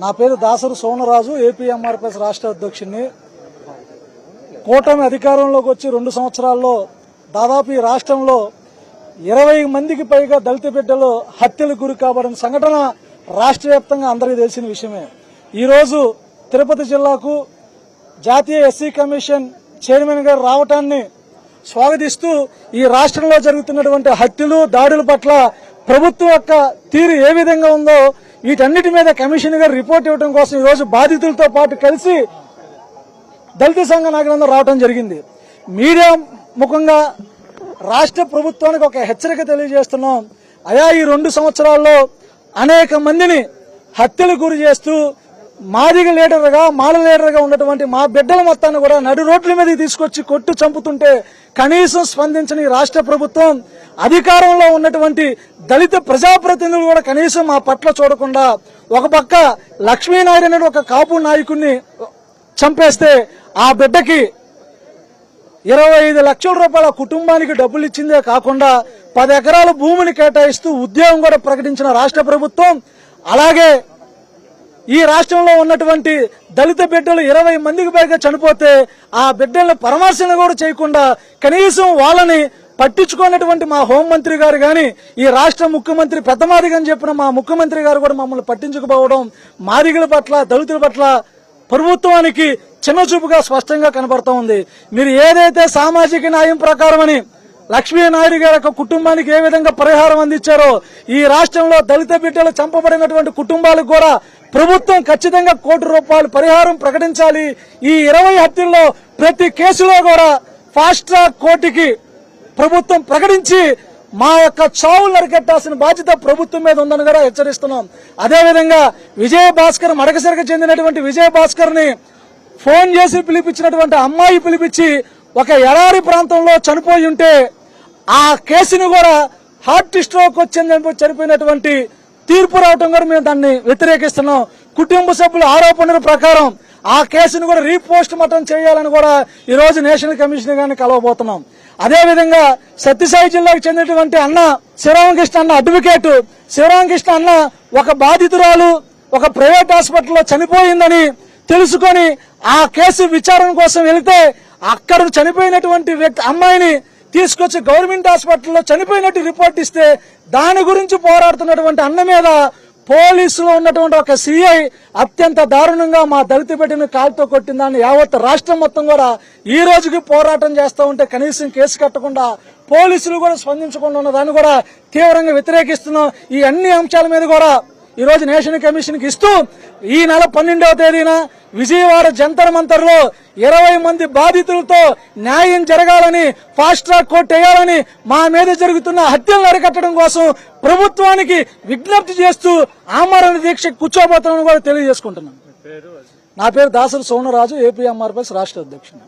నా పేరు దాసరు సోనరాజు, ఏపీఎంఆర్పీఎస్ రాష్ట్ర అధ్యక్షుడిని. కూటమి అధికారంలోకి వచ్చి 2 సంవత్సరాల్లో దాదాపు ఈ రాష్ట్రంలో 20 మందికి పైగా దళిత బిడ్డలు హత్యలకు గురి కాబడిన సంఘటన రాష్ట్ర వ్యాప్తంగా అందరికీ తెలిసిన విషయమే. ఈరోజు తిరుపతి జిల్లాకు జాతీయ ఎస్సీ కమిషన్ చైర్మన్ గారు రావటాన్ని స్వాగతిస్తూ ఈ రాష్ట్రంలో జరుగుతున్నటువంటి హత్యలు, దాడుల పట్ల ప్రభుత్వం యొక్క తీరు ఏ విధంగా ఉందో వీటన్నిటి మీద కమిషన్ గారు రిపోర్ట్ ఇవ్వడం కోసం ఈరోజు బాధితులతో పాటు కలిసి దళిత సంఘ నాయకులందరూ రావడం జరిగింది. మీడియా ముఖంగా రాష్ట్ర ప్రభుత్వానికి ఒక హెచ్చరిక తెలియజేస్తున్నాం. అయా, ఈ 2 సంవత్సరాల్లో అనేక మందిని హత్యలు గురి చేస్తూ మాదిగ లీడర్గా, మాల లీడర్గా ఉన్నటువంటి మా బిడ్డల మొత్తాన్ని కూడా నడు రోడ్ల మీదకి తీసుకొచ్చి కొట్టు చంపుతుంటే కనీసం స్పందించని రాష్ట్ర ప్రభుత్వం, అధికారంలో ఉన్నటువంటి దళిత ప్రజాప్రతినిధులు కూడా కనీసం మా పట్ల చూడకుండా ఒక పక్క లక్ష్మీనాయుడు అనే ఒక కాపు నాయకుడిని చంపేస్తే ఆ బిడ్డకి 25 లక్షల రూపాయల కుటుంబానికి డబ్బులు ఇచ్చిందే కాకుండా 10 ఎకరాల భూమిని కేటాయిస్తూ ఉద్యోగం కూడా ప్రకటించిన రాష్ట్ర ప్రభుత్వం, అలాగే ఈ రాష్ట్రంలో ఉన్నటువంటి దళిత బిడ్డలు 20 మందికి పైగా చనిపోతే ఆ బిడ్డలను పరామర్శన కూడా చేయకుండా కనీసం వాళ్ళని పట్టించుకున్నటువంటి మా హోంమంత్రి గారు గాని, ఈ రాష్ట్ర ముఖ్యమంత్రి పెద్ద మాదిగ అని చెప్పిన మా ముఖ్యమంత్రి గారు కూడా మమ్మల్ని పట్టించుకోవడం మాదిగల పట్ల, దళితుల పట్ల ప్రభుత్వానికి చిన్నచూపుగా స్పష్టంగా కనబడతా ఉంది. మీరు ఏదైతే సామాజిక న్యాయం ప్రకారమని లక్ష్మీనాయుడు గారి యొక్క కుటుంబానికి ఏ విధంగా పరిహారం అందించారో ఈ రాష్ట్రంలో దళిత బిడ్డలు చంపబడినటువంటి కుటుంబాలకు కూడా ప్రభుత్వం ఖచ్చితంగా ₹1 కోటి పరిహారం ప్రకటించాలి. ఈ 20 హత్యల్లో ప్రతి కేసులో కూడా ఫాస్ట్ ట్రాక్ కోర్టుకి ప్రభుత్వం ప్రకటించి మా యొక్క చావులు అరికట్టాల్సిన బాధ్యత ప్రభుత్వం మీద ఉందని కూడా హెచ్చరిస్తున్నాం. అదేవిధంగా విజయభాస్కర్, మడకసిరకు చెందినటువంటి విజయభాస్కర్ ని ఫోన్ చేసి పిలిపించినటువంటి అమ్మాయి పిలిపించి ఒక ఎడారి ప్రాంతంలో చనిపోయి ఉంటే ఆ కేసును కూడా హార్ట్ స్ట్రోక్ వచ్చిందని చనిపోయినటువంటి తీర్పు రావటం కూడా మేము దాన్ని వ్యతిరేకిస్తున్నాం. కుటుంబ సభ్యుల ఆరోపణల ప్రకారం ఆ కేసును కూడా రీపోస్ట్ మార్టం చేయాలని కూడా ఈ రోజు నేషనల్ కమిషన్ గారిని కలవబోతున్నాం. అదేవిధంగా సత్యసాయి జిల్లాకు చెందినటువంటి అన్న శివరామకృష్ణ అన్న, అడ్వకేట్ శివరామకృష్ణ అన్న ఒక బాధితురాలు ఒక ప్రైవేట్ హాస్పిటల్లో చనిపోయిందని తెలుసుకొని ఆ కేసు విచారణ కోసం వెళితే అక్కడ చనిపోయినటువంటి అమ్మాయిని తీసుకొచ్చి గవర్నమెంట్ హాస్పిటల్లో చనిపోయినట్టు రిపోర్ట్ ఇస్తే దాని గురించి పోరాడుతున్నటువంటి అన్న మీద పోలీసులో ఉన్నటువంటి ఒక సిఐ అత్యంత దారుణంగా మా దళిత బిడ్డని కాలుతో కొట్టిందని యావత్ రాష్ట్రం మొత్తం కూడా ఈ రోజుకి పోరాటం చేస్తూ ఉంటే కనీసం కేసు కట్టకుండా పోలీసులు కూడా స్పందించకుండా ఉన్న దాన్ని కూడా తీవ్రంగా వ్యతిరేకిస్తున్నాం. ఈ అన్ని అంశాల మీద కూడా ఈ రోజు నేషనల్ కమిషన్ కి ఇస్తూ ఈ నెల 12వ తేదీన విజయవాడ జంతర్ మంతర్ లో 20 మంది బాధితులతో న్యాయం జరగాలని, ఫాస్ట్ ట్రాక్ కోర్టు వేయాలని, మా మీద జరుగుతున్న హత్యలను అరికట్టడం కోసం ప్రభుత్వానికి విజ్ఞప్తి చేస్తూ ఆమరణ దీక్ష కూర్చోబోతామని కూడా తెలియజేసుకుంటున్నాను. నా పేరు దాసరు సోనరాజు, ఏపీఎంఆర్పీఎస్ రాష్ట్ర అధ్యక్షుడు.